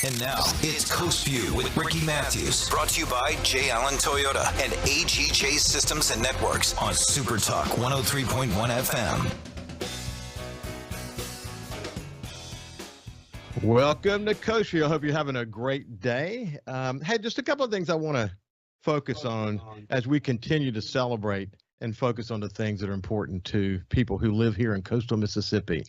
And now, it's Coast View with Ricky Mathews. Brought to you by J. Allen Toyota and AGJ Systems and Networks on SuperTalk 103.1 FM. Welcome to Coast View. I hope you're having a great day. Hey, just a couple of things I want to focus on as we continue to celebrate and focus on the things that are important to people who live here in coastal Mississippi.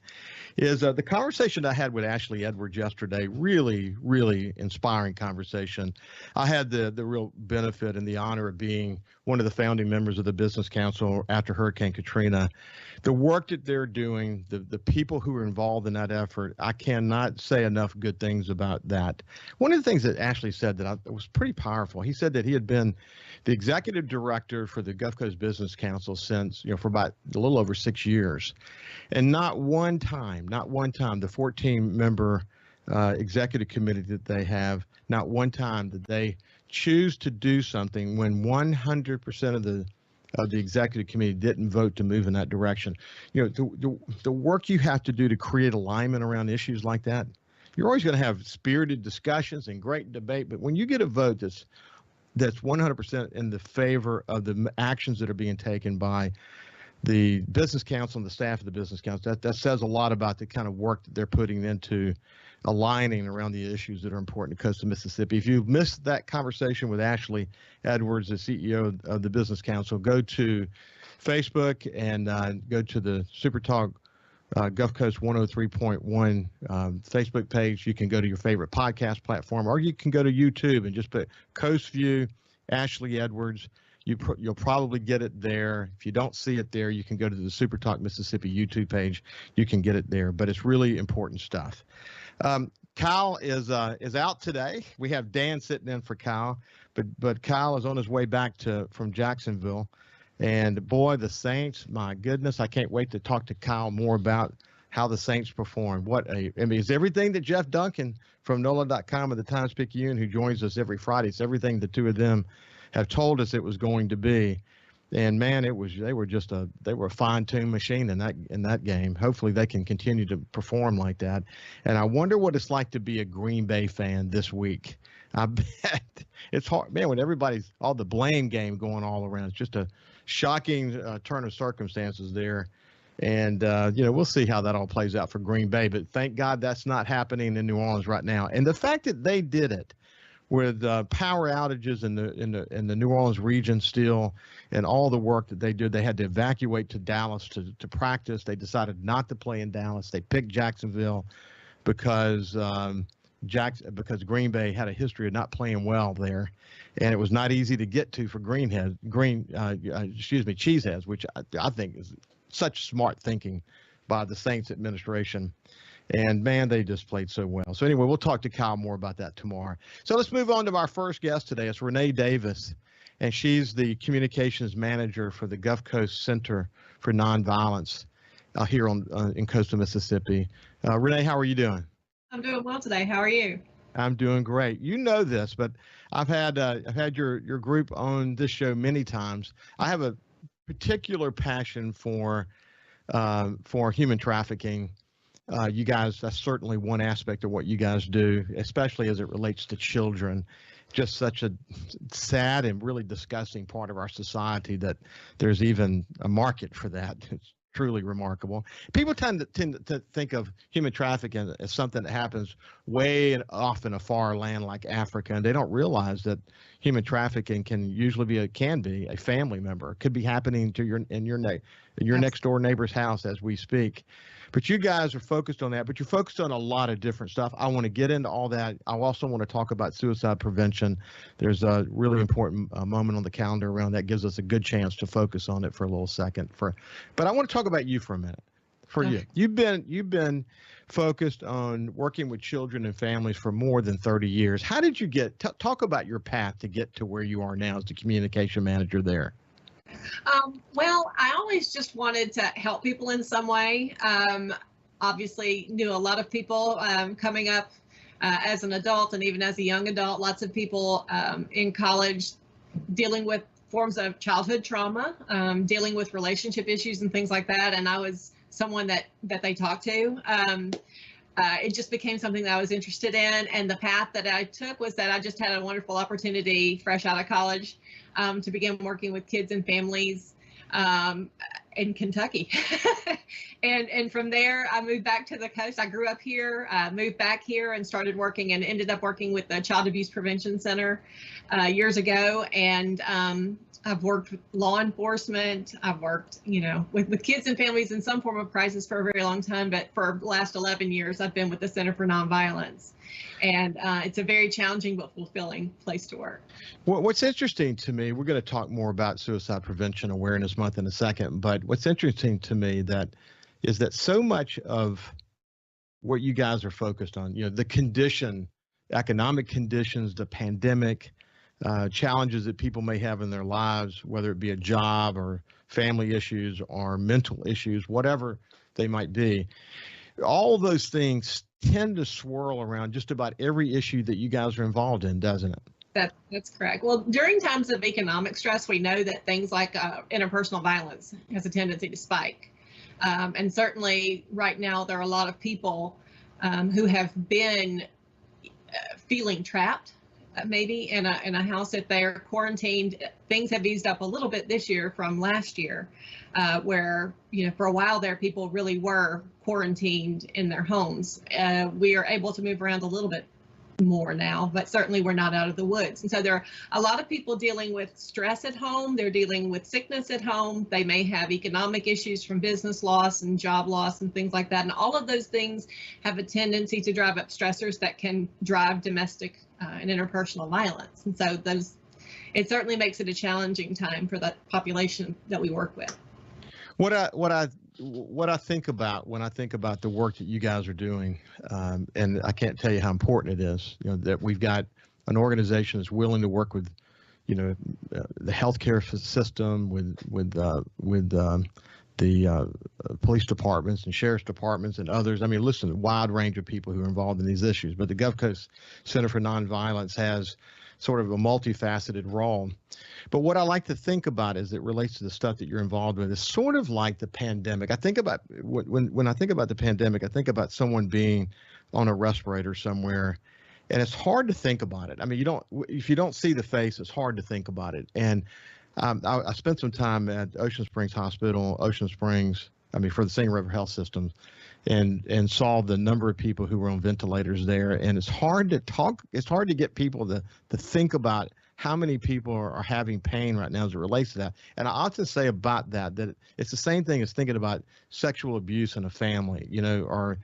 Is the conversation I had with Ashley Edwards yesterday, really inspiring conversation. I had the real benefit and the honor of being one of the founding members of the Business Council after Hurricane Katrina. The work that they're doing, the people who are involved in that effort, I cannot say enough good things about that. One of the things that Ashley said that was pretty powerful, he said that he had been the executive director for the Gulf Coast Business Council since, for about a little over 6 years. And not one time, the 14-member executive committee that they have, not one time did they choose to do something when 100% of the executive committee didn't vote to move in that direction. The work you have to do to create alignment around issues like that, you're always going to have spirited discussions and great debate, but when you get a vote that's 100% in the favor of the actions that are being taken by the Business Council and the staff of the Business Council, that says a lot about the kind of work that they're putting into aligning around the issues that are important to coastal Mississippi. If you missed that conversation with Ashley Edwards, the CEO of the Business Council, go to Facebook and go to the SuperTalk Gulf Coast 103.1 Facebook page. You can go to your favorite podcast platform, or you can go to YouTube and just put Coast View, Ashley Edwards. You'll probably get it there. If you don't see it there, you can go to the SuperTalk Mississippi YouTube page. You can get it there, but it's really important stuff. Kyle is out today. We have Dan sitting in for Kyle, but Kyle is on his way back from Jacksonville. And boy, the Saints, my goodness, I can't wait to talk to Kyle more about how the Saints performed. It's everything that Jeff Duncan from NOLA.com of the Times-Picayune, who joins us every Friday. It's everything the two of them have told us it was going to be. And man, they were a fine-tuned machine in that game. Hopefully they can continue to perform like that. And I wonder what it's like to be a Green Bay fan this week. I bet it's hard, man, when all the blame game going all around. It's just a shocking turn of circumstances there. And, we'll see how that all plays out for Green Bay. But thank God that's not happening in New Orleans right now. And the fact that they did it with power outages in the New Orleans region still, and all the work that they did, they had to evacuate to Dallas to practice. They decided not to play in Dallas. They picked Jacksonville because Green Bay had a history of not playing well there, and it was not easy to get to for Cheeseheads, which I think is such smart thinking by the Saints administration. And man, they just played so well. So anyway, we'll talk to Kyle more about that tomorrow. So let's move on to our first guest today. It's Rene Davis, and she's the communications manager for the Gulf Coast Center for Nonviolence here in coastal Mississippi. Rene, how are you doing? I'm doing well today. How are you? I'm doing great. You know this, but I've had your group on this show many times. I have a particular passion for human trafficking. You guys, that's certainly one aspect of what you guys do, especially as it relates to children. Just such a sad and really disgusting part of our society that there's even a market for that. It's truly remarkable. People tend to think of human trafficking as something that happens way off in a far land like Africa, and they don't realize that human trafficking can usually be a family member. It could be happening to your next door neighbor's house as we speak. But you guys are focused on that, but you're focused on a lot of different stuff. I want to get into all that. I also want to talk about suicide prevention. There's a really important moment on the calendar around that. Gives us a good chance to focus on it for a little second. But I want to talk about you for a minute. You, you've been focused on working with children and families for more than 30 years. How did you talk about your path to get to where you are now as the communication manager there? Well, I always just wanted to help people in some way. Obviously knew a lot of people coming up as an adult and even as a young adult, lots of people in college dealing with forms of childhood trauma, dealing with relationship issues and things like that. And I was someone that they talked to. it just became something that I was interested in. And the path that I took was that I just had a wonderful opportunity fresh out of college to begin working with kids and families in Kentucky. and from there, I moved back to the coast. I grew up here, moved back here and started working and ended up working with the Child Abuse Prevention Center years ago. And I've worked with law enforcement. I've worked, with kids and families in some form of crisis for a very long time. But for the last 11 years, I've been with the Center for Nonviolence. And it's a very challenging but fulfilling place to work. Well, what's interesting to me, we're going to talk more about Suicide Prevention Awareness Month in a second, but what's interesting to me is that so much of what you guys are focused on, the condition, economic conditions, the pandemic, challenges that people may have in their lives, whether it be a job or family issues or mental issues, whatever they might be, all those things tend to swirl around just about every issue that you guys are involved in, doesn't it? That's correct. Well, during times of economic stress, we know that things like interpersonal violence has a tendency to spike. And certainly right now, there are a lot of people who have been feeling trapped, maybe in a house. If they are quarantined, things have eased up a little bit this year from last year, where, for a while there, people really were quarantined in their homes. We are able to move around a little bit more now, but certainly we're not out of the woods. And so there are a lot of people dealing with stress at home. They're dealing with sickness at home. They may have economic issues from business loss and job loss and things like that. And all of those things have a tendency to drive up stressors that can drive domestic and interpersonal violence. And so it certainly makes it a challenging time for the population that we work with. What I think about when I think about the work that you guys are doing, and I can't tell you how important it is, that we've got an organization that's willing to work with, the healthcare system, with the police departments and sheriff's departments and others. I mean, listen, a wide range of people who are involved in these issues. But the Gulf Coast Center for Nonviolence has sort of a multifaceted role. But what I like to think about as it relates to the stuff that you're involved with is sort of like the pandemic. I think about when I think about the pandemic, I think about someone being on a respirator somewhere, and it's hard to think about it. I mean, if you don't see the face, it's hard to think about it. And I spent some time at Ocean Springs Hospital, for the Singing River Health System, and saw the number of people who were on ventilators there. And it's hard to get people to think about how many people are having pain right now as it relates to that. And I often say about that it's the same thing as thinking about sexual abuse in a family, or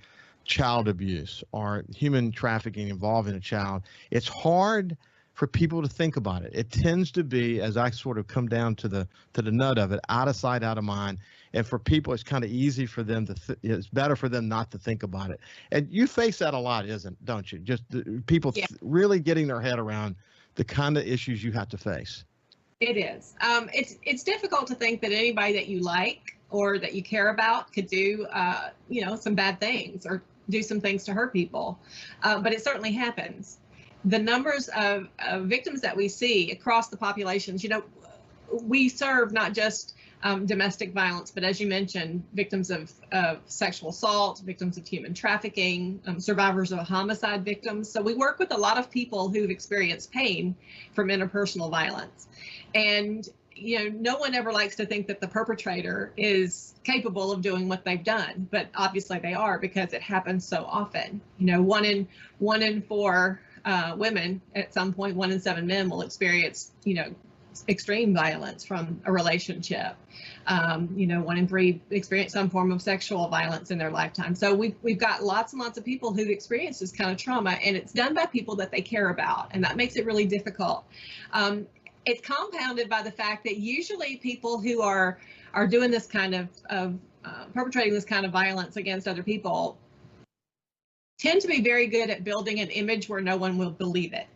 child abuse or human trafficking involving a child. It's hard for people to think about it. It tends to be, as I sort of come down to the nut of it, out of sight, out of mind. And for people, it's kind of easy for them it's better for them not to think about it. And you face that a lot, don't you? Just people really getting their head around the kind of issues you have to face. It is. It's difficult to think that anybody that you like or that you care about could do, some bad things or do some things to hurt people. But it certainly happens. The numbers of victims that we see across the populations, we serve not just domestic violence, but as you mentioned, victims of sexual assault, victims of human trafficking, survivors of homicide victims. So we work with a lot of people who've experienced pain from interpersonal violence. And, no one ever likes to think that the perpetrator is capable of doing what they've done, but obviously they are, because it happens so often. One in four women at some point, 1 in 7 men will experience, extreme violence from a relationship. 1 in 3 experience some form of sexual violence in their lifetime. So we've got lots and lots of people who've experienced this kind of trauma, and it's done by people that they care about, and that makes it really difficult. It's compounded by the fact that usually people who are doing this kind of perpetrating this kind of violence against other people tend to be very good at building an image where no one will believe it.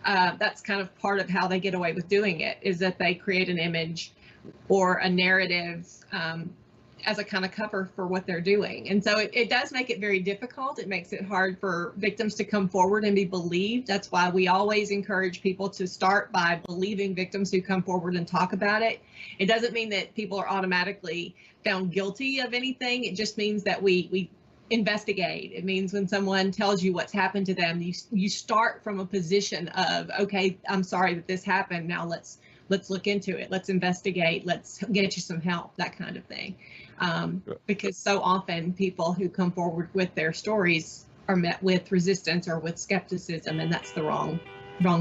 That's kind of part of how they get away with doing it, is that they create an image or a narrative as a kind of cover for what they're doing. And so it does make it very difficult. It makes it hard for victims to come forward and be believed. That's why we always encourage people to start by believing victims who come forward and talk about it. It doesn't mean that people are automatically found guilty of anything. It just means that we investigate. It means when someone tells you what's happened to them, you start from a position of, okay, I'm sorry that this happened. Now let's look into it. Let's investigate. Let's get you some help, that kind of thing. Because so often people who come forward with their stories are met with resistance or with skepticism, and that's the wrong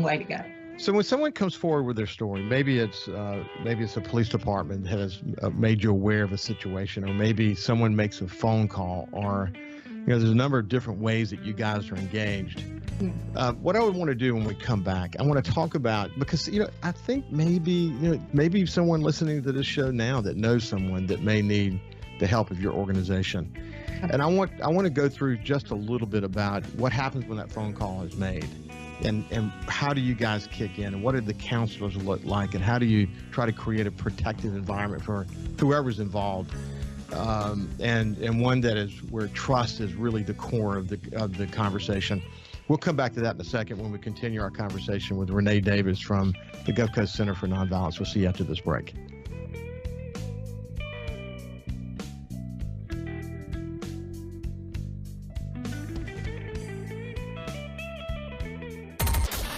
way to go. So when someone comes forward with their story, maybe it's a police department that has made you aware of a situation, or maybe someone makes a phone call, or there's a number of different ways that you guys are engaged. What I would want to do when we come back, I want to talk about, because I think maybe someone listening to this show now that knows someone that may need the help of your organization, and I want to go through just a little bit about what happens when that phone call is made. And how do you guys kick in, and what do the counselors look like, and how do you try to create a protective environment for whoever's involved, and one that is where trust is really the core of the conversation. We'll come back to that in a second when we continue our conversation with Rene Davis from the Gulf Coast Center for Nonviolence. We'll see you after this break.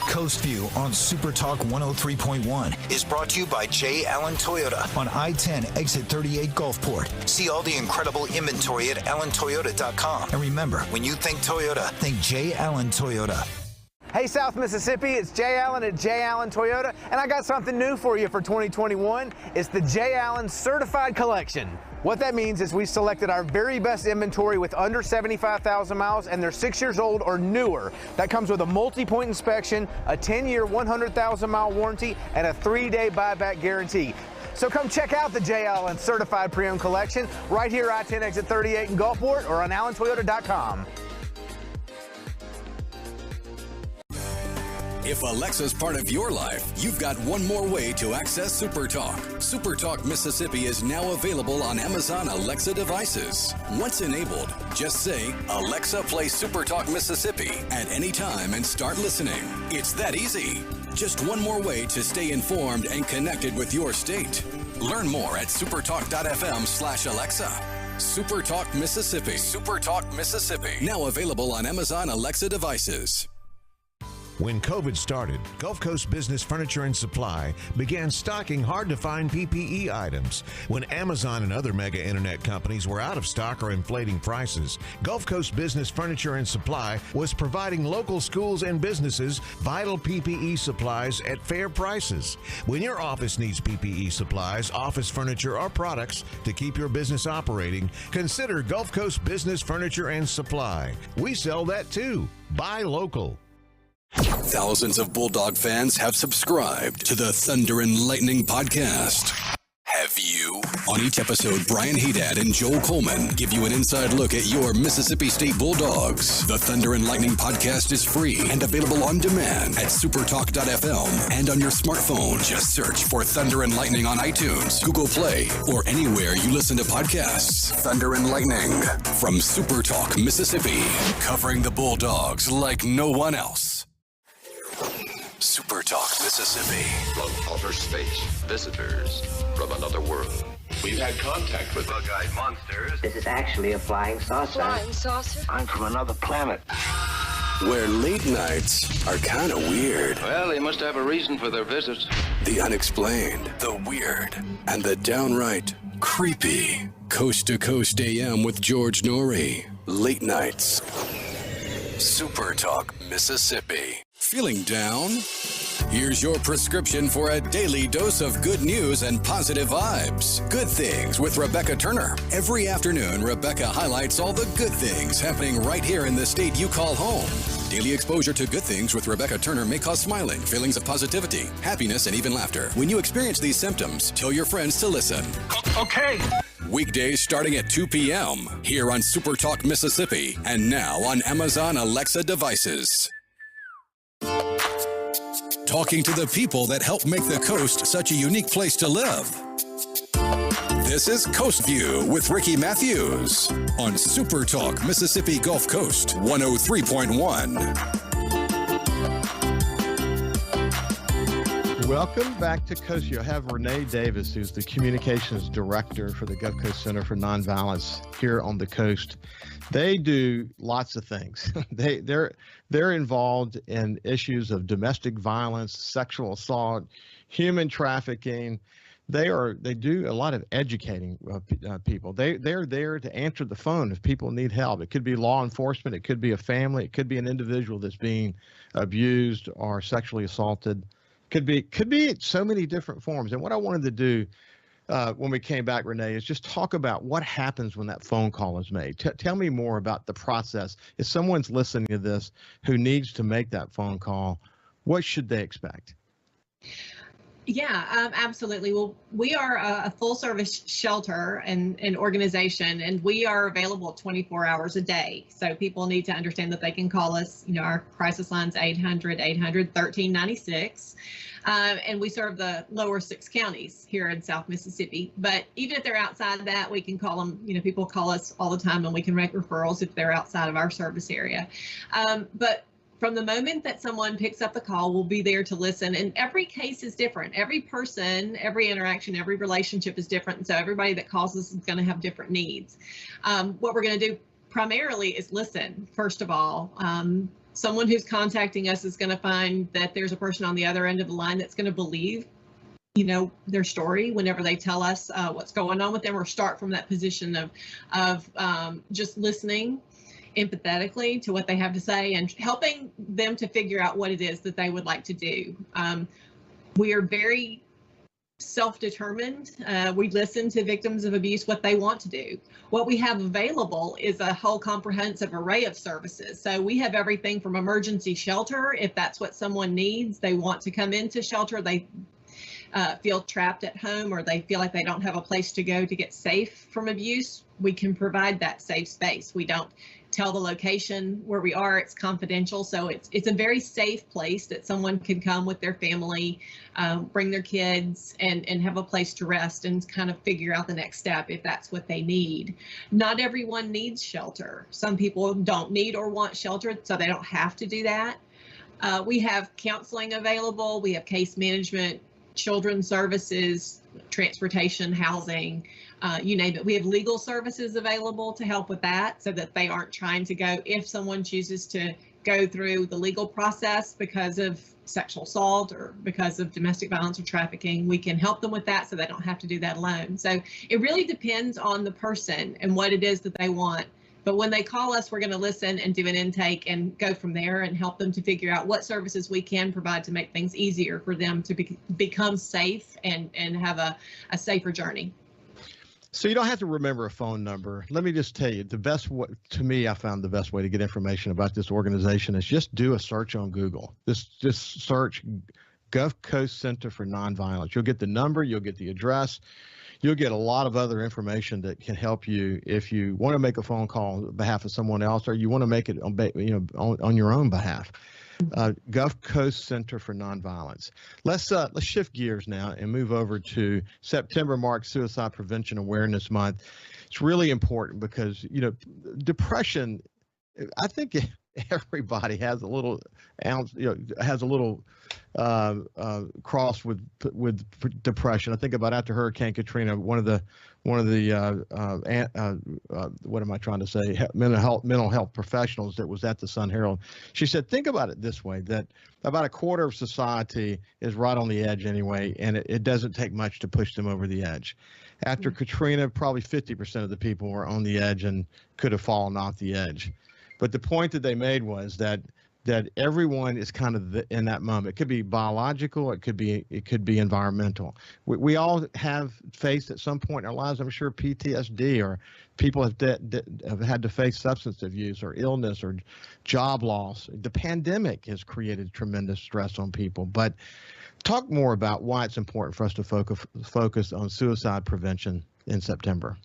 Coast View on SuperTalk 103.1 is brought to you by J. Allen Toyota on I-10 exit 38 Gulfport. See all the incredible inventory at allentoyota.com. And remember, when you think Toyota, think J. Allen Toyota. Hey, South Mississippi, it's J. Allen at J. Allen Toyota, and I got something new for you for 2021. It's the J. Allen Certified Collection. What that means is we selected our very best inventory with under 75,000 miles, and they're 6 years old or newer. That comes with a multi-point inspection, a 10-year, 100,000-mile warranty, and a 3-day buyback guarantee. So come check out the J. Allen Certified Pre-Owned Collection right here, I-10 exit 38 in Gulfport, or on allentoyota.com. If Alexa's part of your life, you've got one more way to access SuperTalk. SuperTalk Mississippi is now available on Amazon Alexa devices. Once enabled, just say, Alexa, play SuperTalk Mississippi at any time and start listening. It's that easy. Just one more way to stay informed and connected with your state. Learn more at supertalk.fm/Alexa. SuperTalk Mississippi. SuperTalk Mississippi. Now available on Amazon Alexa devices. When COVID started, Gulf Coast Business Furniture and Supply began stocking hard-to-find PPE items. When Amazon and other mega internet companies were out of stock or inflating prices, Gulf Coast Business Furniture and Supply was providing local schools and businesses vital PPE supplies at fair prices. When your office needs PPE supplies, office furniture, or products to keep your business operating, consider Gulf Coast Business Furniture and Supply. We sell that too. Buy local. Thousands of Bulldog fans have subscribed to the Thunder and Lightning podcast. Have you? On each episode, Brian Haydad and Joel Coleman give you an inside look at your Mississippi State Bulldogs. The Thunder and Lightning podcast is free and available on demand at supertalk.fm and on your smartphone. Just search for Thunder and Lightning on iTunes, Google Play, or anywhere you listen to podcasts. Thunder and Lightning from SuperTalk Mississippi, covering the Bulldogs like no one else. SuperTalk Mississippi. From outer space, visitors from another world. We've had contact with bug-eyed monsters. This is actually a flying saucer. Flying saucer? I'm from another planet. Where late nights are kind of weird. Well, they must have a reason for their visits. The unexplained, the weird, and the downright creepy. Coast to Coast AM with George Norrie. Late nights. SuperTalk Mississippi. Feeling down? Here's your prescription for a daily dose of good news and positive vibes. Good Things with Rebecca Turner. Every afternoon, Rebecca highlights all the good things happening right here in the state you call home. Daily exposure to Good Things with Rebecca Turner may cause smiling, feelings of positivity, happiness, and even laughter. When you experience these symptoms, tell your friends to listen. Okay. Weekdays starting at 2 p.m. here on SuperTalk Mississippi and now on Amazon Alexa devices. Talking to the people that help make the coast such a unique place to live. This is Coast View with Ricky Mathews on SuperTalk Mississippi Gulf Coast 103.1. Welcome back to Coast View. I have Rene Davis, who's the Communications Director for the Gulf Coast Center for Nonviolence here on the coast. They do lots of things. They're involved in issues of domestic violence, sexual assault, human trafficking. They do a lot of educating people. They're there to answer the phone if people need help. It could be law enforcement, it could be a family, it could be an individual that's being abused or sexually assaulted. Could be so many different forms. And what I wanted to do when we came back, Rene, is just talk about what happens when that phone call is made. Tell me more about the process. If someone's listening to this who needs to make that phone call, what should they expect? Yeah, absolutely. Well, we are a full service shelter and organization, and we are available 24 hours a day. So people need to understand that they can call us. You know, our crisis line's 800-800-1396. And we serve the lower 6 counties here in South Mississippi. But even if they're outside that, we can call them. You know, people call us all the time, and we can make referrals if they're outside of our service area. But from the moment that someone picks up the call, we'll be there to listen. And every case is different. Every person, every interaction, every relationship is different. And so everybody that calls us is going to have different needs. What we're going to do primarily is listen, first of all. Someone who's contacting us is going to find that there's a person on the other end of the line that's going to believe, you know, their story whenever they tell us what's going on with them, or start from that position of just listening empathetically to what they have to say and helping them to figure out what it is that they would like to do. We are very self-determined. We listen to victims of abuse, what they want to do. What we have available is a whole comprehensive array of services. So we have everything from emergency shelter, if that's what someone needs. They want to come into shelter, they feel trapped at home, or they feel like they don't have a place to go to get safe from abuse. We can provide that safe space. We don't tell the location where we are. It's confidential. So it's a very safe place that someone can come with their family, bring their kids, and have a place to rest and kind of figure out the next step if that's what they need. Not everyone needs shelter. Some people don't need or want shelter, so they don't have to do that. We have counseling available. We have case management, children's services, transportation, housing, you name it. We have legal services available to help with that, so that they aren't trying to go, if someone chooses to go through the legal process because of sexual assault or because of domestic violence or trafficking, we can help them with that so they don't have to do that alone. So it really depends on the person and what it is that they want. But when they call us, we're going to listen and do an intake and go from there and help them to figure out what services we can provide to make things easier for them to become safe and have a safer journey. So you don't have to remember a phone number. Let me just tell you, the best way, to me, I found the best way to get information about this organization is just do a search on Google. Just search Gulf Coast Center for Nonviolence. You'll get the number, you'll get the address. You'll get a lot of other information that can help you if you want to make a phone call on behalf of someone else, or you want to make it on your own behalf. Gulf Coast Center for Nonviolence. Let's shift gears now and move over to September marks Suicide Prevention Awareness Month. It's really important because, you know, depression, I think everybody has a little ounce, you know, has a little cross with depression. I think about after Hurricane Katrina, one of the what am I trying to say? Mental health professionals that was at the Sun Herald. She said, think about it this way, that about a quarter of society is right on the edge anyway, and it doesn't take much to push them over the edge. After Katrina, probably 50% of the people were on the edge and could have fallen off the edge. But the point that they made was that everyone is kind of in that moment. It could be biological, it could be environmental. We all have faced at some point in our lives, I'm sure, PTSD, or people have had to face substance abuse or illness or job loss. The pandemic has created tremendous stress on people. But talk more about why it's important for us to focus on suicide prevention in September.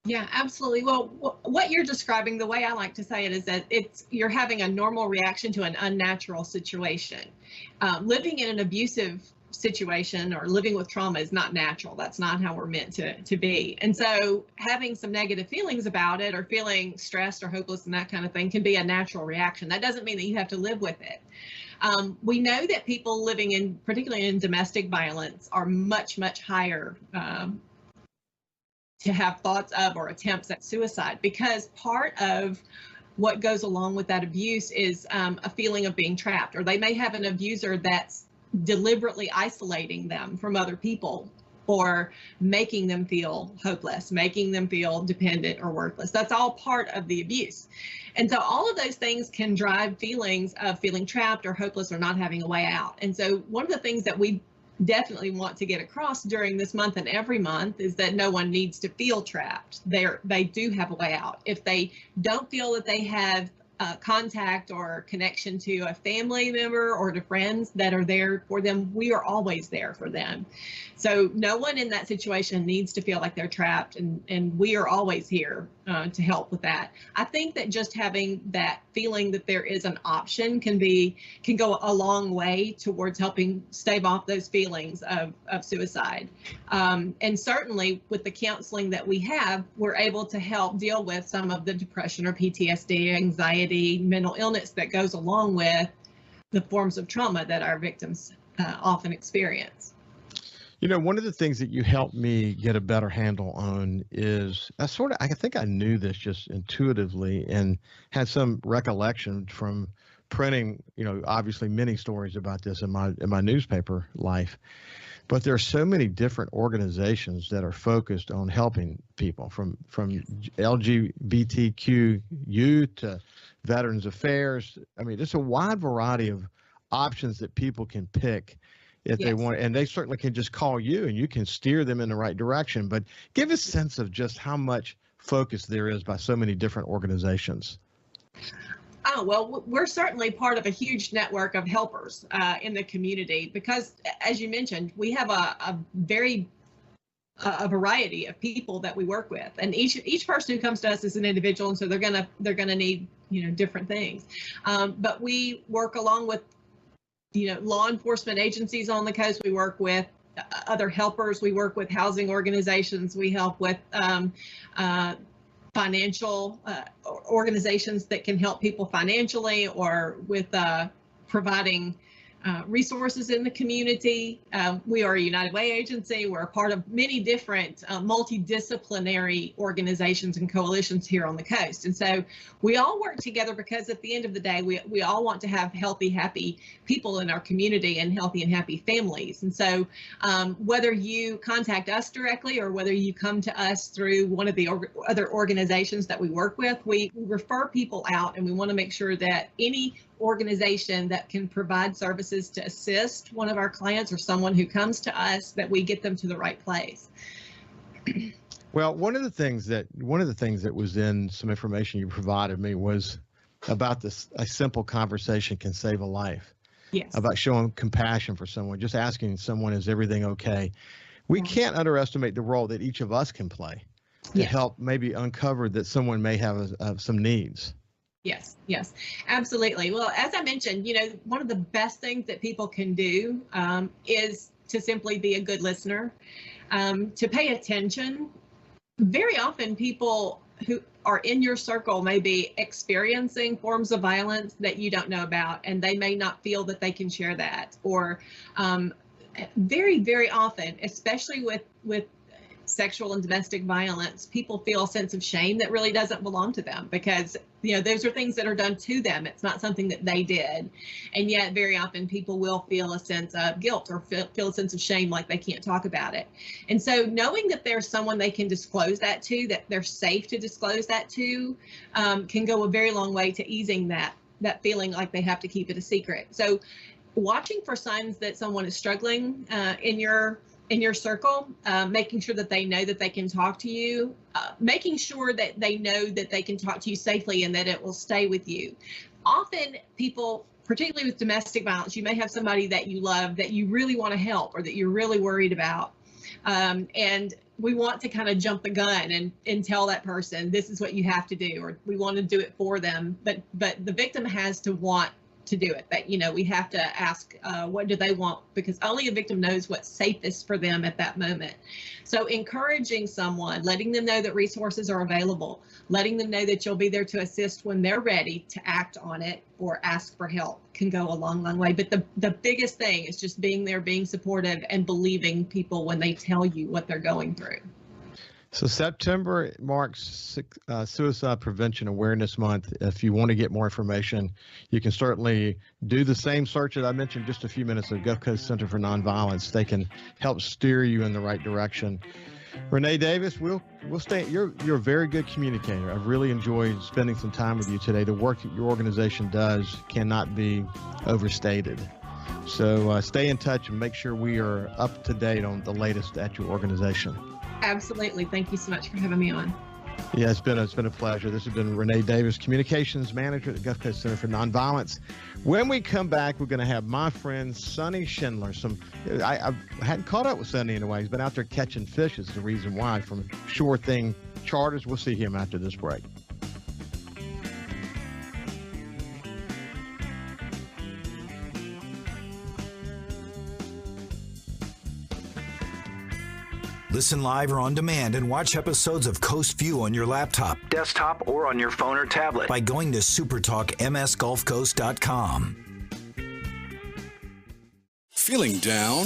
Yeah, absolutely. Well, what you're describing, the way I like to say it, is that you're having a normal reaction to an unnatural situation. Living in an abusive situation or living with trauma is not natural. That's not how we're meant to be. And so having some negative feelings about it or feeling stressed or hopeless and that kind of thing can be a natural reaction. That doesn't mean that you have to live with it. We know that people living in, particularly in domestic violence, are much, much higher to have thoughts of or attempts at suicide, because part of what goes along with that abuse is a feeling of being trapped, or they may have an abuser that's deliberately isolating them from other people or making them feel hopeless, making them feel dependent or worthless. That's all part of the abuse. And so all of those things can drive feelings of feeling trapped or hopeless or not having a way out. And so one of the things that we definitely want to get across during this month and every month is that no one needs to feel trapped. They do have a way out. If they don't feel that they have contact or connection to a family member or to friends that are there for them, we are always there for them. So no one in that situation needs to feel like they're trapped, and we are always here to help with that. I think that just having that feeling that there is an option can go a long way towards helping stave off those feelings of suicide. And certainly with the counseling that we have, we're able to help deal with some of the depression or PTSD, anxiety, mental illness that goes along with the forms of trauma that our victims often experience. You know, one of the things that you helped me get a better handle on is I think I knew this just intuitively and had some recollection from printing, you know, obviously many stories about this in my newspaper life. But there are so many different organizations that are focused on helping people, from LGBTQ youth to Veterans Affairs. I mean, it's a wide variety of options that people can pick if they want, and they certainly can just call you and you can steer them in the right direction. But give a sense of just how much focus there is by so many different organizations. Oh, well, we're certainly part of a huge network of helpers in the community because, as you mentioned, we have a variety of people that we work with, and each person who comes to us is an individual, and so they're gonna need, you know, different things. But we work along with, you know, law enforcement agencies on the coast. We work with other helpers. We work with housing organizations. We help with financial organizations that can help people financially, or with providing resources in the community. We are a United Way agency. We're a part of many different multidisciplinary organizations and coalitions here on the coast. And so we all work together because at the end of the day, we all want to have healthy, happy people in our community and healthy and happy families. And so whether you contact us directly or whether you come to us through one of the other organizations that we work with, we refer people out, and we want to make sure that any organization that can provide services to assist one of our clients or someone who comes to us, that we get them to the right place. Well, one of the things that was in some information you provided me was about this: a simple conversation can save a life. Yes. About showing compassion for someone, just asking someone, is everything okay? We can't underestimate the role that each of us can play to help maybe uncover that someone may have some needs. Yes, absolutely. Well, as I mentioned, you know, one of the best things that people can do is to simply be a good listener, to pay attention. Very often people who are in your circle may be experiencing forms of violence that you don't know about, and they may not feel that they can share that. Or very, very often, especially with sexual and domestic violence, people feel a sense of shame that really doesn't belong to them, because, you know, those are things that are done to them. It's not something that they did. And yet very often people will feel a sense of guilt or feel a sense of shame, like they can't talk about it. And so knowing that there's someone they can disclose that to, that they're safe to disclose that to, can go a very long way to easing that feeling like they have to keep it a secret. So watching for signs that someone is struggling in your circle, making sure that they know that they can talk to you, making sure that they know that they can talk to you safely and that it will stay with you. Often people, particularly with domestic violence, you may have somebody that you love that you really want to help or that you're really worried about. And we want to kind of jump the gun and tell that person, this is what you have to do, or we want to do it for them. But the victim has to want to do it. But, we have to ask, what do they want? Because only a victim knows what's safest for them at that moment. So encouraging someone, letting them know that resources are available, letting them know that you'll be there to assist when they're ready to act on it or ask for help can go a long, long way. But the biggest thing is just being there, being supportive, and believing people when they tell you what they're going through. So September marks Suicide Prevention Awareness Month. If you want to get more information, you can certainly do the same search that I mentioned just a few minutes ago, Gulf Coast Center for Nonviolence. They can help steer you in the right direction. Rene Davis, we'll stay. You're a very good communicator. I've really enjoyed spending some time with you today. The work that your organization does cannot be overstated. So stay in touch and make sure we are up to date on the latest at your organization. Absolutely. Thank you so much for having me on. Yeah, it's been a pleasure. This has been Rene Davis, Communications Manager at the Gulf Coast Center for Nonviolence. When we come back, we're going to have my friend Sonny Schindler. I hadn't caught up with Sonny in a way. He's been out there catching fish is the reason why from Sure Thing Charters. We'll see him after this break. Listen live or on demand and watch episodes of Coast View on your laptop, desktop, or on your phone or tablet by going to supertalkmsgulfcoast.com. Feeling down?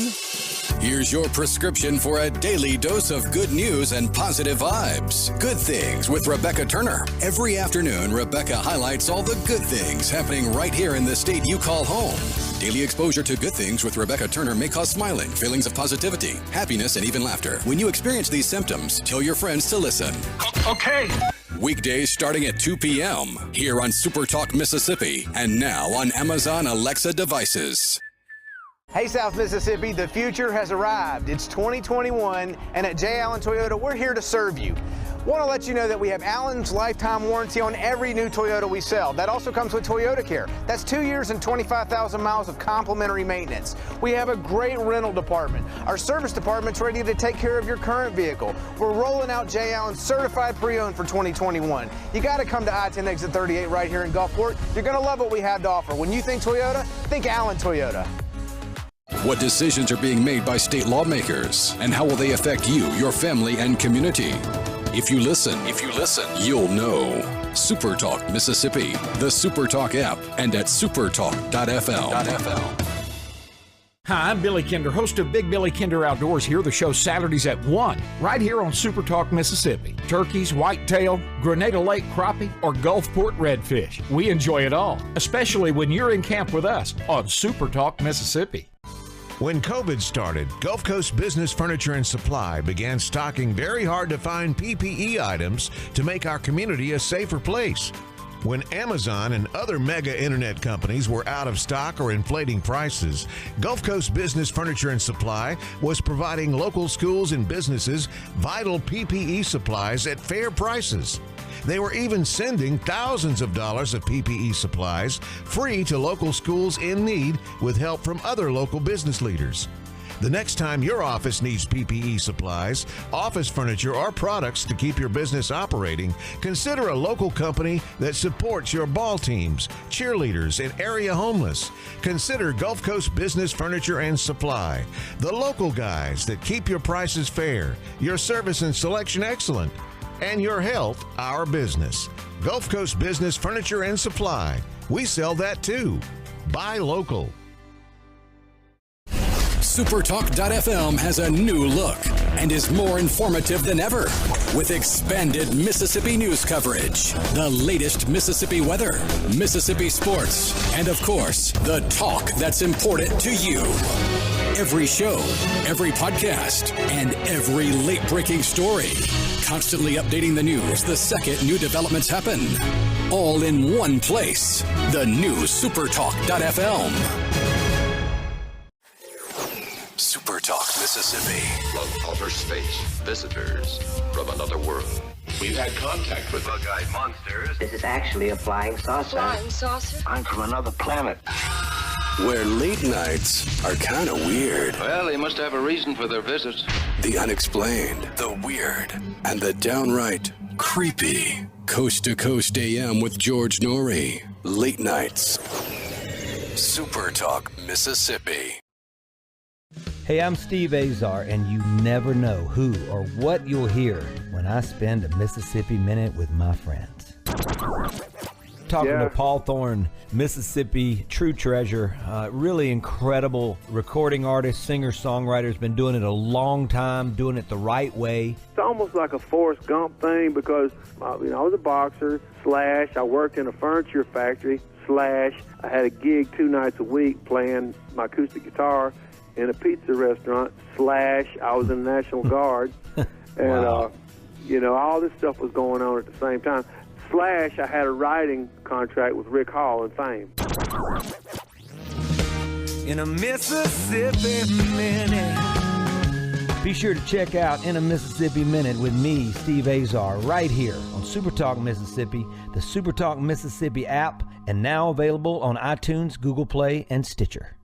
Here's your prescription for a daily dose of good news and positive vibes. Good Things with Rebecca Turner. Every afternoon, Rebecca highlights all the good things happening right here in the state you call home. Daily exposure to Good Things with Rebecca Turner may cause smiling, feelings of positivity, happiness, and even laughter. When you experience these symptoms, tell your friends to listen. Okay. Weekdays starting at 2 p.m. here on SuperTalk Mississippi and now on Amazon Alexa devices. Hey, South Mississippi, the future has arrived. It's 2021, and at J. Allen Toyota, we're here to serve you. Want to let you know that we have Allen's lifetime warranty on every new Toyota we sell. That also comes with Toyota Care. That's 2 years and 25,000 miles of complimentary maintenance. We have a great rental department. Our service department's ready to take care of your current vehicle. We're rolling out J. Allen certified pre-owned for 2021. You got to come to I-10 exit 38 right here in Gulfport. You're going to love what we have to offer. When you think Toyota, think Allen Toyota. What decisions are being made by state lawmakers, and how will they affect you, your family, and community? If you listen, you'll know. SuperTalk Mississippi, the SuperTalk app, and at supertalk.fl. Hi, I'm Billy Kinder, host of Big Billy Kinder Outdoors. Here the show Saturdays at 1, right here on SuperTalk Mississippi. Turkeys, whitetail, Grenada Lake crappie, or Gulfport redfish. We enjoy it all, especially when you're in camp with us on SuperTalk Mississippi. When COVID started, Gulf Coast Business Furniture and Supply began stocking very hard-to-find PPE items to make our community a safer place. When Amazon and other mega internet companies were out of stock or inflating prices, Gulf Coast Business Furniture and Supply was providing local schools and businesses vital PPE supplies at fair prices. They were even sending thousands of dollars of PPE supplies free to local schools in need with help from other local business leaders. The next time your office needs PPE supplies, office furniture, or products to keep your business operating, consider a local company that supports your ball teams, cheerleaders, and area homeless. Consider Gulf Coast Business Furniture and Supply, the local guys that keep your prices fair, your service and selection excellent, and your health our business. Gulf Coast Business Furniture and Supply. We sell that too. Buy local. SuperTalk.fm has a new look and is more informative than ever with expanded Mississippi news coverage, the latest Mississippi weather, Mississippi sports, and of course, the talk that's important to you. Every show, every podcast, and every late-breaking story. Constantly updating the news the second new developments happen. All in one place. The new SuperTalk.fm. SuperTalk Mississippi. From outer space, visitors from another world. We've had contact with bug-eyed monsters. This is actually a flying saucer. Flying saucer? I'm from another planet. Where late nights are kind of weird. Well, they must have a reason for their visits. The unexplained, the weird, and the downright creepy. Coast to Coast AM with George Norrie. Late nights. SuperTalk Mississippi. Hey, I'm Steve Azar, and you never know who or what you'll hear when I spend a Mississippi Minute with my friends. Talking to Paul Thorne, Mississippi true treasure, really incredible recording artist, singer, songwriter, has been doing it a long time, doing it the right way. It's almost like a Forrest Gump thing because, I was a boxer, / I worked in a furniture factory, / I had a gig 2 nights a week playing my acoustic guitar in a pizza restaurant, / I was in the National Guard. And, Wow. All this stuff was going on at the same time. / I had a writing contract with Rick Hall and Fame. In a Mississippi Minute. Be sure to check out In a Mississippi Minute with me, Steve Azar, right here on SuperTalk Mississippi, the SuperTalk Mississippi app, and now available on iTunes, Google Play, and Stitcher.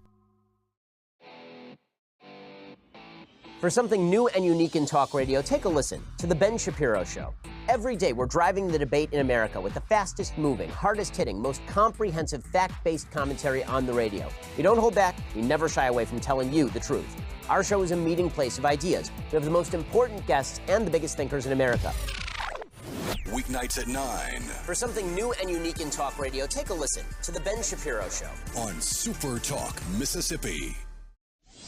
For something new and unique in talk radio, take a listen to The Ben Shapiro Show. Every day, we're driving the debate in America with the fastest moving, hardest hitting, most comprehensive, fact-based commentary on the radio. We don't hold back. We never shy away from telling you the truth. Our show is a meeting place of ideas. We have the most important guests and the biggest thinkers in America. Weeknights at 9 For something new and unique in talk radio, take a listen to The Ben Shapiro Show on SuperTalk Mississippi.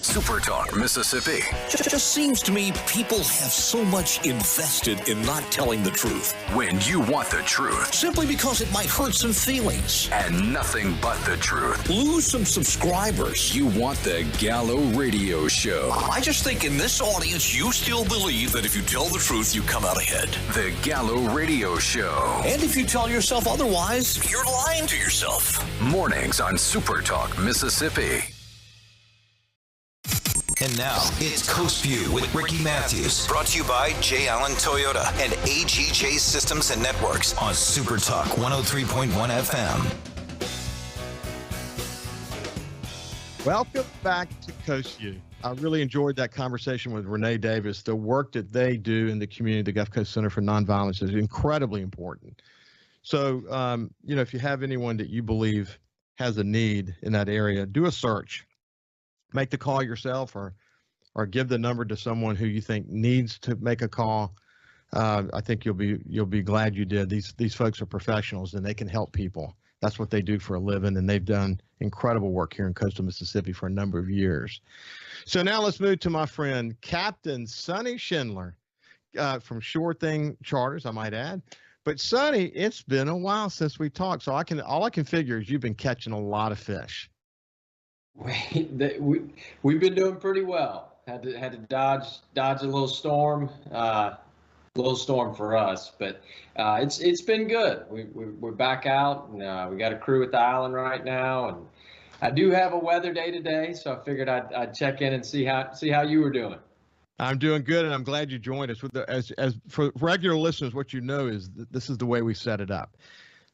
SuperTalk Mississippi. Just seems to me people have so much invested in not telling the truth. When you want the truth. Simply because it might hurt some feelings. And nothing but the truth. Lose some subscribers. You want the Gallo Radio Show. I just think in this audience, you still believe that if you tell the truth, you come out ahead. The Gallo Radio Show. And if you tell yourself otherwise, you're lying to yourself. Mornings on SuperTalk Mississippi. And now, it's Coast View with Ricky Mathews. Brought to you by J. Allen Toyota and AGJ Systems and Networks on SuperTalk 103.1 FM. Welcome back to Coast View. I really enjoyed that conversation with Rene Davis. The work that they do in the community, the Gulf Coast Center for Nonviolence, is incredibly important. So, if you have anyone that you believe has a need in that area, do a search. Make the call yourself or give the number to someone who you think needs to make a call. I think you'll be glad you did. These folks are professionals and they can help people. That's what they do for a living, and they've done incredible work here in coastal Mississippi for a number of years. So now let's move to my friend Captain Sonny Schindler from Sure Thing Charters, I might add. But Sonny, it's been a while since we talked, so all I can figure is you've been catching a lot of fish. We've been doing pretty well. Had to dodge a little storm for us, but it's been good. We're back out, and we got a crew at the island right now, and I do have a weather day today, so I figured I'd check in and see how you were doing. I'm doing good, and I'm glad you joined us. As for regular listeners, what you know is that this is the way we set it up.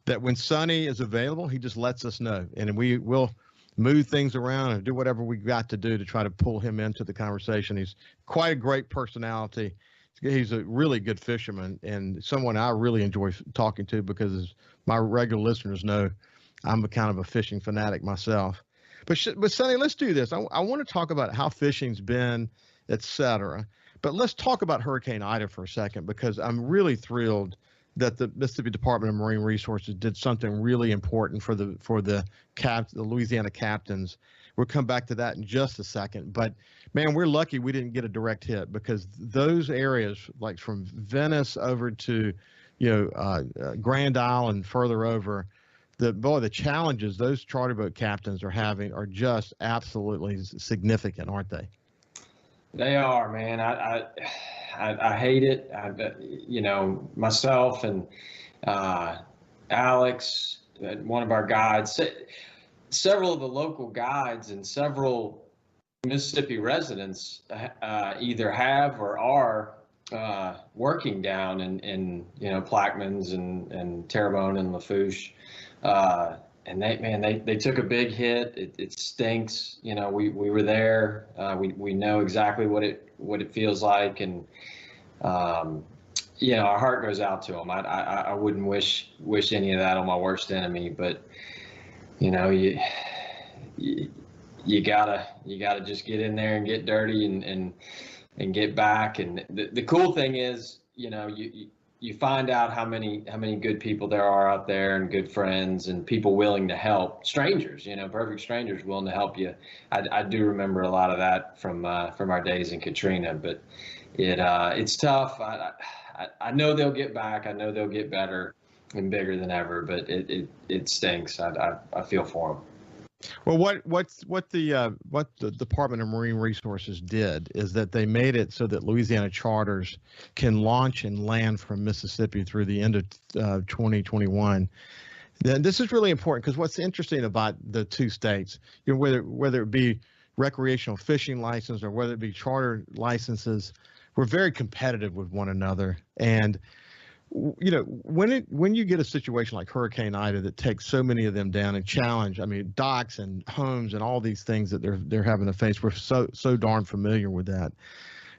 That when Sonny is available, he just lets us know, and we will move things around and do whatever we got to do to try to pull him into the conversation. He's quite a great personality. He's a really good fisherman and someone I really enjoy talking to because, as my regular listeners know, I'm a kind of a fishing fanatic myself. But Sonny, let's do this. I want to talk about how fishing's been, et cetera. But let's talk about Hurricane Ida for a second, because I'm really thrilled that the Mississippi Department of Marine Resources did something really important for the Louisiana captains. We'll come back to that in just a second. But man, we're lucky we didn't get a direct hit, because those areas, like from Venice over to, Grand Isle and further over, the challenges those charter boat captains are having are just absolutely significant, aren't they? They are, man. I hate it. Myself and Alex, one of our guides, several of the local guides and several Mississippi residents either have or are working down in Plaquemines and Terrebonne and Lafourche. And they took a big hit. It stinks. We were there. We know exactly what it feels like, and our heart goes out to them. I wouldn't wish any of that on my worst enemy, but you gotta just get in there and get dirty and get back. And the cool thing is, you find out how many good people there are out there, and good friends and people willing to help, strangers, perfect strangers willing to help you. I do remember a lot of that from our days in Katrina, but it's tough. I know they'll get back. I know they'll get better and bigger than ever, but it stinks. I feel for them. Well, what the Department of Marine Resources did is that they made it so that Louisiana charters can launch and land from Mississippi through the end of 2021. Then this is really important, because what's interesting about the two states, whether it be recreational fishing license or whether it be charter licenses, we're very competitive with one another. And when you get a situation like Hurricane Ida that takes so many of them down and challenge, docks and homes and all these things that they're having to face, we're so darn familiar with that.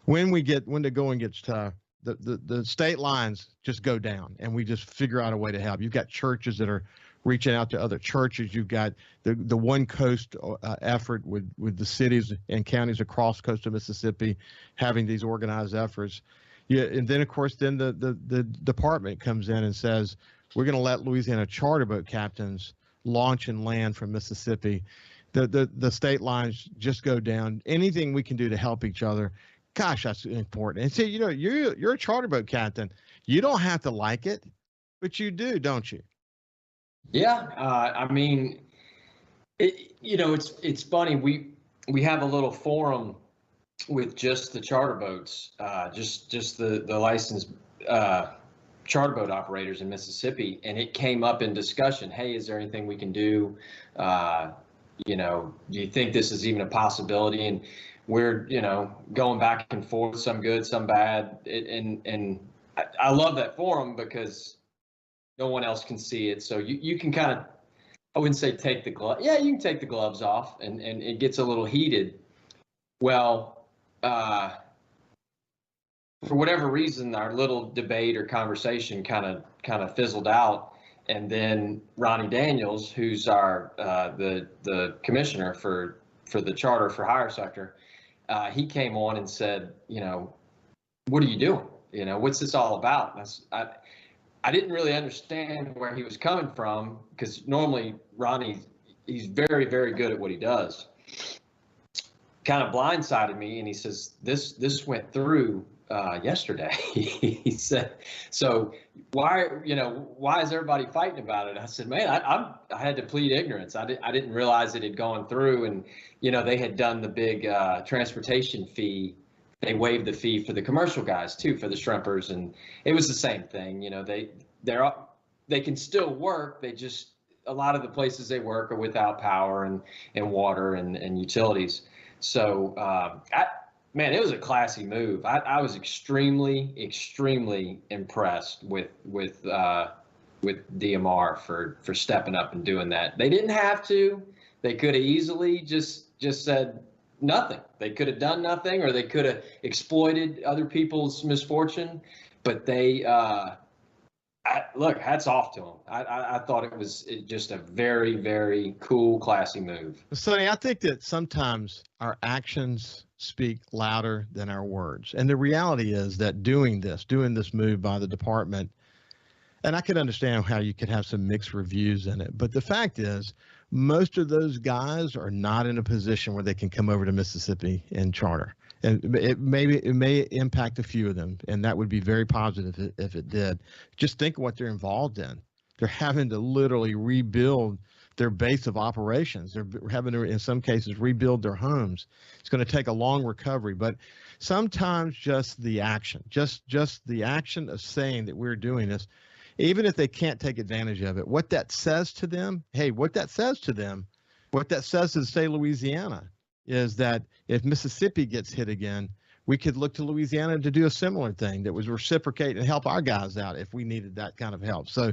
When the going gets tough, the state lines just go down, and we just figure out a way to help. You've got churches that are reaching out to other churches. You've got the One Coast effort with the cities and counties across the coast of Mississippi having these organized efforts. Yeah, and then of course, the department comes in and says, we're going to let Louisiana charter boat captains launch and land from Mississippi. The state lines just go down. Anything we can do to help each other, gosh, that's important. And so, you're a charter boat captain. You don't have to like it, but you do, don't you? Yeah, it's funny. We have a little forum with just the charter boats, just the licensed charter boat operators in Mississippi, and it came up in discussion. Hey, is there anything we can do? Do you think this is even a possibility? And we're going back and forth, some good, some bad, and I love that forum because no one else can see it. So you can kind of, I wouldn't say take the glove. Yeah, you can take the gloves off, and it gets a little heated. Well, for whatever reason, our little debate or conversation kind of fizzled out, and then Ronnie Daniels, who's our the commissioner for the charter for hire sector, he came on and said, what are you doing? What's this all about? And I didn't really understand where he was coming from, because normally Ronnie, he's very, very good at what he does. Kind of blindsided me, and he says, this went through yesterday. He said, so why is everybody fighting about it? I said, man, I had to plead ignorance. I didn't realize it had gone through, and they had done the big transportation fee. They waived the fee for the commercial guys too, for the shrimpers, and it was the same thing. They can still work. They just, a lot of the places they work are without power and water and utilities. So, man, it was a classy move. I was extremely, extremely impressed with DMR for stepping up and doing that. They didn't have to. They could have easily just said nothing. They could have done nothing, or they could have exploited other people's misfortune. But they, look, hats off to them. I thought it was just a very, very cool, classy move. Sonny, I think that sometimes our actions speak louder than our words. And the reality is that doing this move by the department, and I could understand how you could have some mixed reviews in it, but the fact is, most of those guys are not in a position where they can come over to Mississippi and charter. And it may impact a few of them, and that would be very positive if it did. Just think of what they're involved in. They're having to literally rebuild their base of operations. They're having to, in some cases, rebuild their homes. It's going to take a long recovery, but sometimes just the action, just the action of saying that we're doing this, even if they can't take advantage of it, what that says to them to the state of Louisiana is that if Mississippi gets hit again, we could look to Louisiana to do a similar thing that was reciprocate and help our guys out if we needed that kind of help. So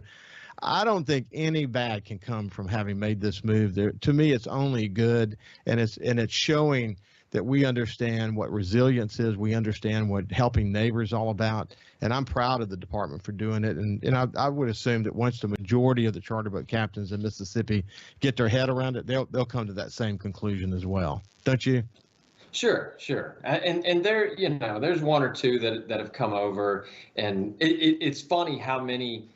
I don't think any bad can come from having made this move. To me, it's only good, and it's showing that we understand what resilience is. We understand what helping neighbors is all about. And I'm proud of the department for doing it. And I would assume that once the majority of the charter boat captains in Mississippi get their head around it, they'll come to that same conclusion as well. Don't you? Sure. And there, there's one or two that have come over, and it's funny how many,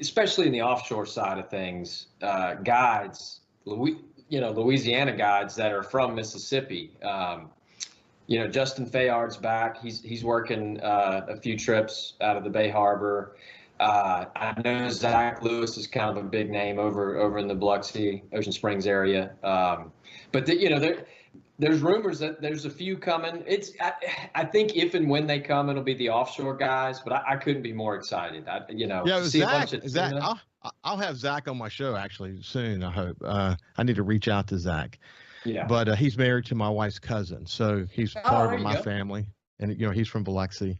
especially in the offshore side of things, guides, Louisiana guides that are from Mississippi. Justin Fayard's back. He's working a few trips out of the Bay Harbor. I know Zach Lewis is kind of a big name over in the Biloxi, Ocean Springs area. But there's rumors that there's a few coming. I think if and when they come, it'll be the offshore guys. But I couldn't be more excited. Zach. I'll have Zach on my show actually soon. I hope. I need to reach out to Zach. Yeah. But he's married to my wife's cousin, so he's part of my family, and he's from Biloxi.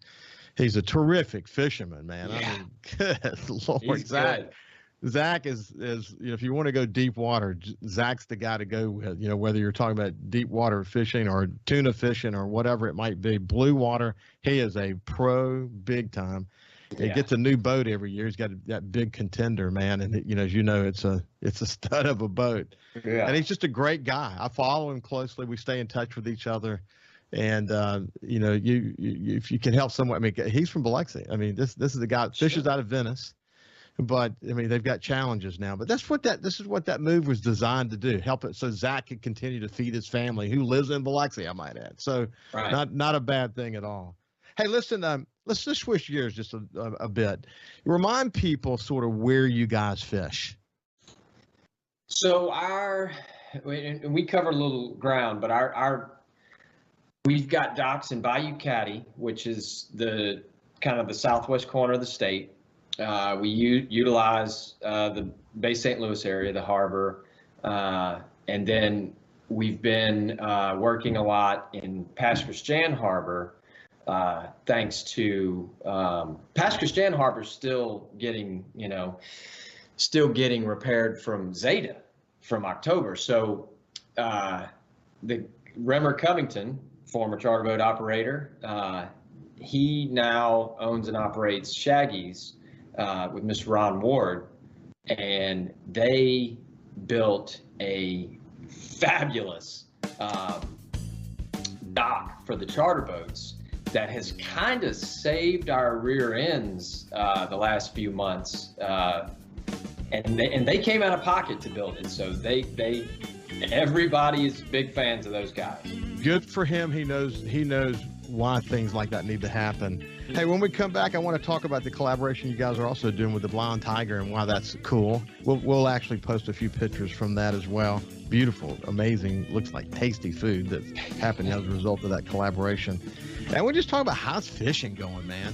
He's a terrific fisherman, man. Yeah. I mean, good Lord, he's Zach. Good. Zach is if you want to go deep water, Zach's the guy to go with. Whether you're talking about deep water fishing or tuna fishing or whatever it might be, blue water, he is a pro big time. He gets a new boat every year. He's got that big Contender, man, and as it's a stud of a boat. Yeah. And he's just a great guy. I follow him closely. We stay in touch with each other. And if you can help someone, I mean, he's from Biloxi. I mean, this is the guy that fishes out of Venice, but I mean, they've got challenges now. But this is what that move was designed to do, help it so Zach could continue to feed his family, who lives in Biloxi, I might add. So not a bad thing at all. Hey, listen, let's just switch gears just a bit. Remind people sort of where you guys fish. So we cover a little ground, but we've got docks in Bayou Caddy, which is the kind of the southwest corner of the state. We utilize the Bay St. Louis area, the harbor, and then we've been working a lot in Pass Christian Harbor, thanks to Pass Christian Harbor still getting repaired from Zeta from October. So the Remmer Covington, former charter boat operator, he now owns and operates Shaggy's with Mr. Ron Ward, and they built a fabulous dock for the charter boats that has kind of saved our rear ends the last few months, and they came out of pocket to build it. So everybody is big fans of those guys. Good for him. He knows why things like that need to happen. Hey, when we come back, I want to talk about the collaboration you guys are also doing with the Blind Tiger and why that's cool. We'll actually post a few pictures from that as well. Beautiful, amazing, looks like tasty food that's happening as a result of that collaboration. And we'll just talk about how's fishing going, man.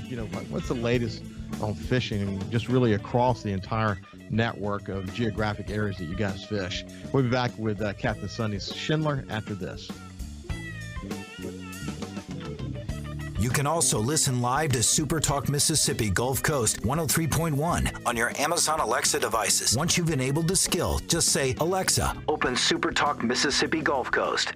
What's the latest on fishing, just really across the entire network of geographic areas that you guys fish. We'll be back with Captain Sonny Schindler after this. You can also listen live to SuperTalk Mississippi Gulf Coast 103.1 on your Amazon Alexa devices. Once you've enabled the skill, just say, Alexa, open SuperTalk Mississippi Gulf Coast.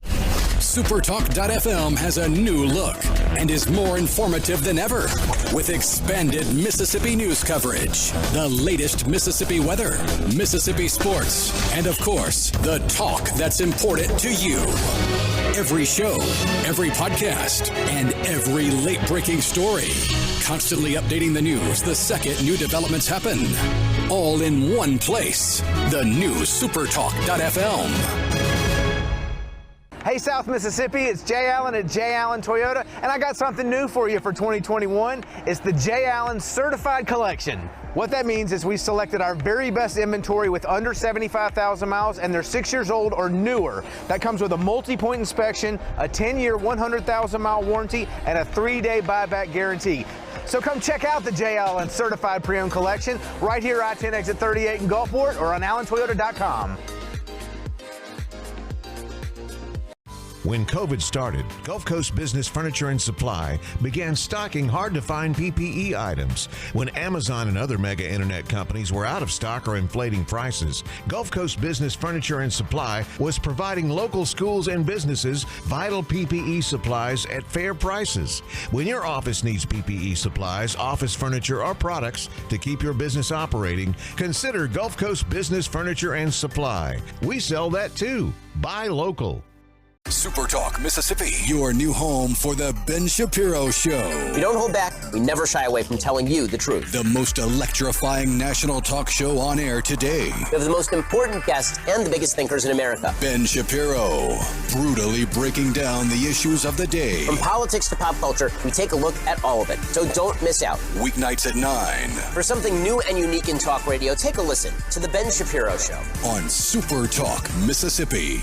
SuperTalk.fm has a new look and is more informative than ever with expanded Mississippi news coverage, the latest Mississippi weather, Mississippi sports, and of course, the talk that's important to you. Every show, every podcast, and every late-breaking story. Constantly updating the news the second new developments happen. All in one place. The new SuperTalk.fm. Hey, South Mississippi, it's Jay Allen at Jay Allen Toyota, and I got something new for you for 2021. It's the Jay Allen Certified Collection. What that means is we selected our very best inventory with under 75,000 miles, and they're 6 years old or newer. That comes with a multi-point inspection, a 10-year, 100,000-mile warranty, and a 3-day buyback guarantee. So come check out the Jay Allen Certified Pre-Owned Collection right here, I-10 exit 38 in Gulfport, or on AllenToyota.com. When COVID started, Gulf Coast Business Furniture and Supply began stocking hard-to-find PPE items. When Amazon and other mega internet companies were out of stock or inflating prices, Gulf Coast Business Furniture and Supply was providing local schools and businesses vital PPE supplies at fair prices. When your office needs PPE supplies, office furniture, or products to keep your business operating, consider Gulf Coast Business Furniture and Supply. We sell that too. Buy local. SuperTalk Mississippi, your new home for the Ben Shapiro Show. We don't hold back. We never shy away from telling you the truth. The most electrifying national talk show on air today. We have the most important guests and the biggest thinkers in America. Ben Shapiro, brutally breaking down the issues of the day. From politics to pop culture, we take a look at all of it. So don't miss out. Weeknights at 9. For something new and unique in talk radio, take a listen to The Ben Shapiro Show. On SuperTalk Mississippi.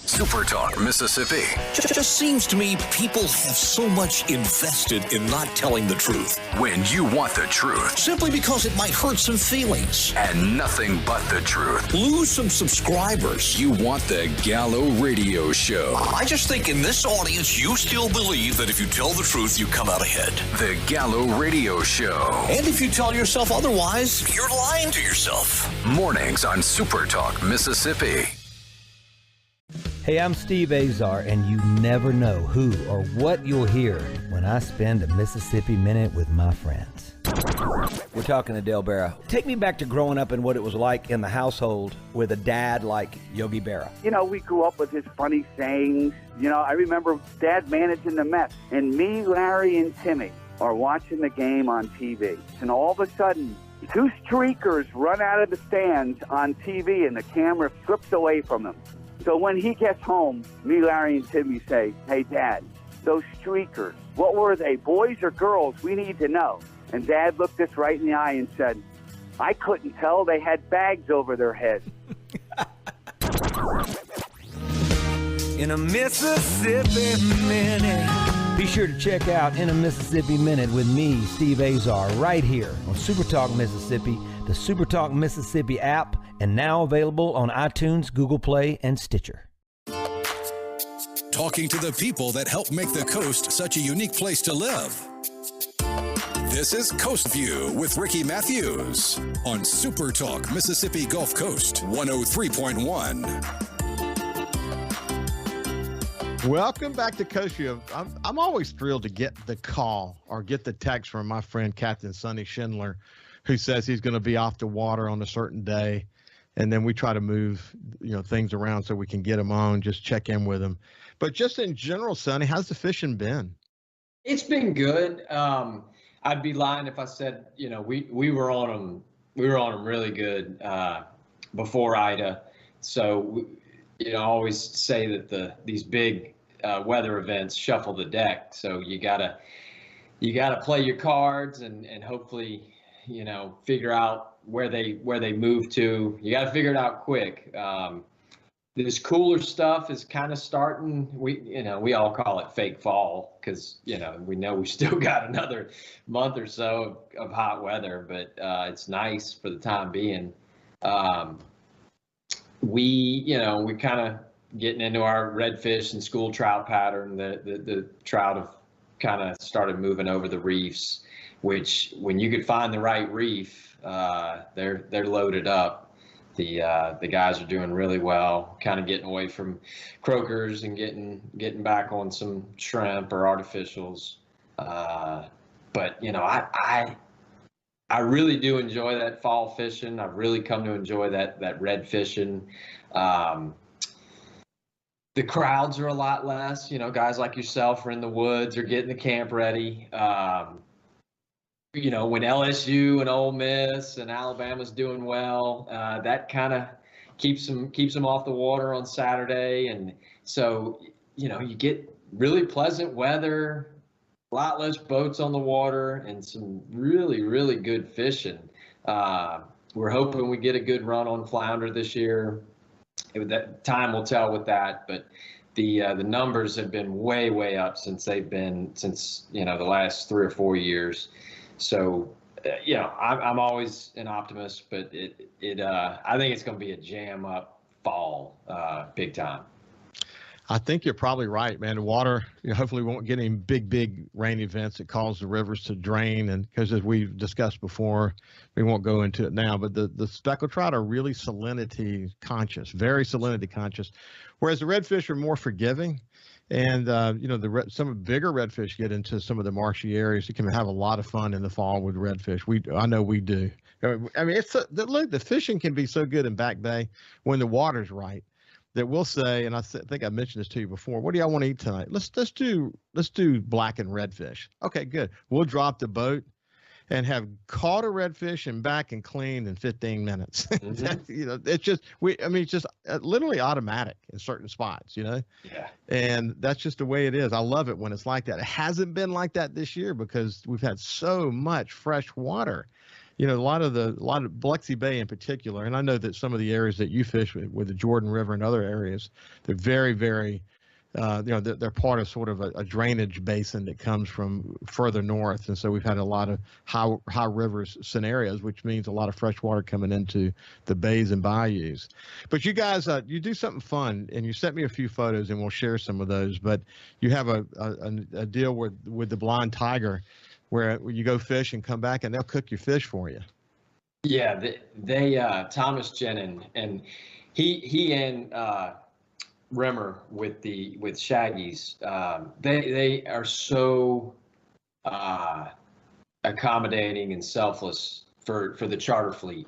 SuperTalk Mississippi. Just seems to me people have so much invested in not telling the truth. When you want the truth. Simply because it might hurt some feelings. And nothing but the truth. Lose some subscribers. You want the Gallo Radio Show. I just think in this audience, you still believe that if you tell the truth, you come out ahead. The Gallo Radio Show. And if you tell yourself otherwise, you're lying to yourself. Mornings on SuperTalk Mississippi. Hey, I'm Steve Azar, and you never know who or what you'll hear when I spend a Mississippi Minute with my friends. We're talking to Dale Berra. Take me back to growing up and what it was like in the household with a dad like Yogi Berra. You know, we grew up with his funny sayings. You know, I remember Dad managing the Mets, and me, Larry, and Timmy are watching the game on TV. And all of a sudden, two streakers run out of the stands on TV, and the camera slips away from them. So when he gets home, me, Larry, and Timmy say, "Hey, Dad, those streakers, what were they, boys or girls? We need to know." And Dad looked us right in the eye and said, "I couldn't tell. They had bags over their heads." In a Mississippi Minute. Be sure to check out In a Mississippi Minute with me, Steve Azar, right here on SuperTalk Mississippi, the SuperTalk Mississippi app, and now available on iTunes, Google Play, and Stitcher. Talking to the people that help make the coast such a unique place to live. This is Coast View with Ricky Mathews on SuperTalk Mississippi Gulf Coast 103.1. Welcome back to Coast View. I'm always thrilled to get the call or get the text from my friend Captain Sonny Schindler, who says he's going to be off the water on a certain day. And then we try to move, things around so we can get him on, just check in with him. But just in general, Sonny, how's the fishing been? It's been good. I'd be lying if I said, we were on them. We were on them really good before Ida. So, I always say that these big weather events shuffle the deck. So you gotta play your cards and hopefully, figure out where they move to. You got to figure it out quick. This cooler stuff is kind of starting. We all call it fake fall because we know we still got another month or so of hot weather, but it's nice for the time being. We kind of getting into our redfish and school trout pattern. The trout have kind of started moving over the reefs, which when you could find the right reef, they're loaded up. The guys are doing really well, kind of getting away from croakers and getting back on some shrimp or artificials. But I really do enjoy that fall fishing. I've really come to enjoy that red fishing. The crowds are a lot less. Guys like yourself are in the woods or getting the camp ready. When LSU and Ole Miss and Alabama's doing well, that kind of keeps them off the water on Saturday. And so, you get really pleasant weather, a lot less boats on the water, and some really, really good fishing. We're hoping we get a good run on flounder this year. That time will tell with that, but the numbers have been way, way up since the last 3 or 4 years. So, I'm always an optimist, but I think it's going to be a jam up fall, big time. I think you're probably right, man. The water, hopefully we won't get any big rain events that cause the rivers to drain. And because as we've discussed before, we won't go into it now, but the speckled trout are really salinity conscious, very salinity conscious, whereas the redfish are more forgiving. And, some bigger redfish get into some of the marshy areas. You can have a lot of fun in the fall with redfish. I know we do. I mean, the fishing can be so good in Back Bay when the water's right. That we'll say, and I think I mentioned this to you before. What do y'all want to eat tonight? Let's do black and redfish. Okay, good. We'll drop the boat and have caught a redfish and back and cleaned in 15 minutes. Mm-hmm. It's just it's just literally automatic in certain spots. Yeah. And that's just the way it is. I love it when it's like that. It hasn't been like that this year because we've had so much fresh water. A lot of Biloxi Bay in particular, and I know that some of the areas that you fish with the Jordan River and other areas, they're very, very, they're part of sort of a drainage basin that comes from further north, and so we've had a lot of high rivers scenarios, which means a lot of fresh water coming into the bays and bayous. But you guys, you do something fun, and you sent me a few photos, and we'll share some of those. But you have a deal with the Blind Tiger, where you go fish and come back and they'll cook your fish for you. Yeah, they Thomas Jenin and he and Rimmer with Shaggy's, they are so accommodating and selfless for the charter fleet.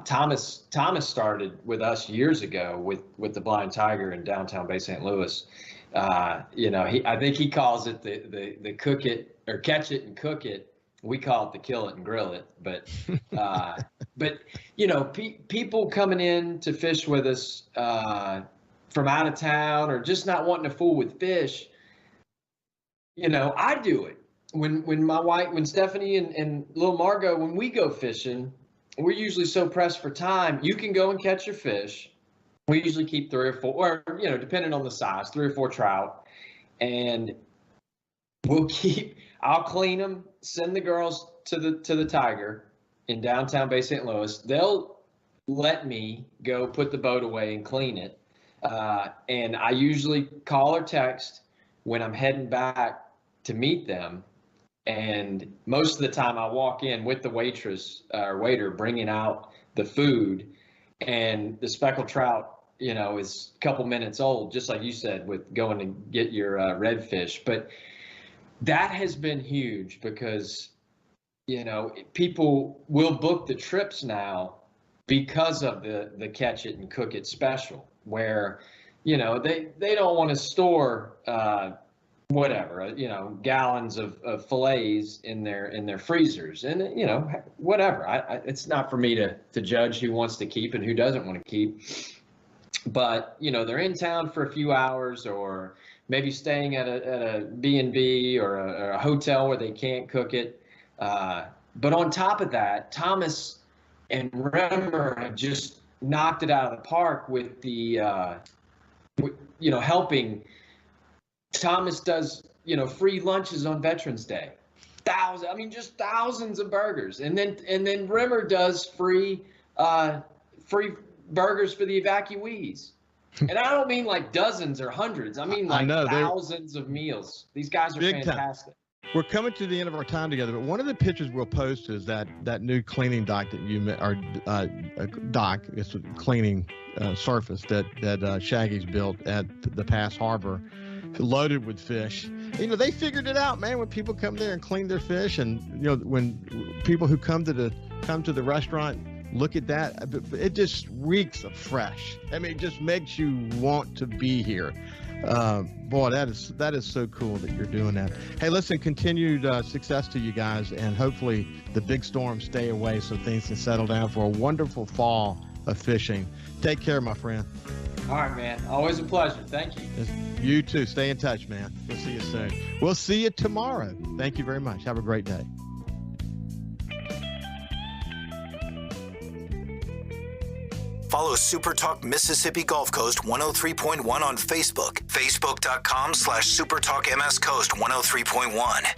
Thomas started with us years ago with the Blind Tiger in downtown Bay St. Louis. I think he calls it the cook it or catch it and cook it. We call it the kill it and grill it. But people coming in to fish with us from out of town or just not wanting to fool with fish. I do it when my wife, when Stephanie and little Margot, when we go fishing, we're usually so pressed for time. You can go and catch your fish. We usually keep 3 or 4, or, depending on the size, 3 or 4 trout. And I'll clean them, send the girls to the Tiger in downtown Bay St. Louis. They'll let me go put the boat away and clean it. And I usually call or text when I'm heading back to meet them. And most of the time I walk in with the waitress or waiter bringing out the food, and the speckled trout, is a couple minutes old, just like you said, with going to get your redfish. But that has been huge because, people will book the trips now because of the catch it and cook it special, where, they don't want to store gallons of fillets in their freezers, and whatever. It's not for me to judge who wants to keep and who doesn't want to keep. But, they're in town for a few hours or maybe staying at a B&B or a hotel where they can't cook it. But on top of that, Thomas and Rimmer have just knocked it out of the park with the, helping. Thomas does, free lunches on Veterans Day. Thousands of burgers. And then Rimmer does free burgers for the evacuees. And I don't mean like dozens or hundreds. I mean like thousands of meals. These guys are fantastic. We're coming to the end of our time together, but one of the pictures we'll post is that new cleaning dock that it's a cleaning surface that Shaggy's built at the Pass Harbor, loaded with fish. They figured it out, man. When people come there and clean their fish, and when people who come to the restaurant look at that, it just reeks of fresh. It just makes you want to be here. Boy, that is so cool that you're doing that. Hey, listen, continued success to you guys, and hopefully the big storms stay away so things can settle down for a wonderful fall of fishing. Take care, my friend. All right, man. Always a pleasure. Thank you. You too. Stay in touch, man. We'll see you soon. We'll see you tomorrow. Thank you very much. Have a great day. Follow SuperTalk Mississippi Gulf Coast 103.1 on Facebook. Facebook.com/SuperTalk MS Coast 103.1.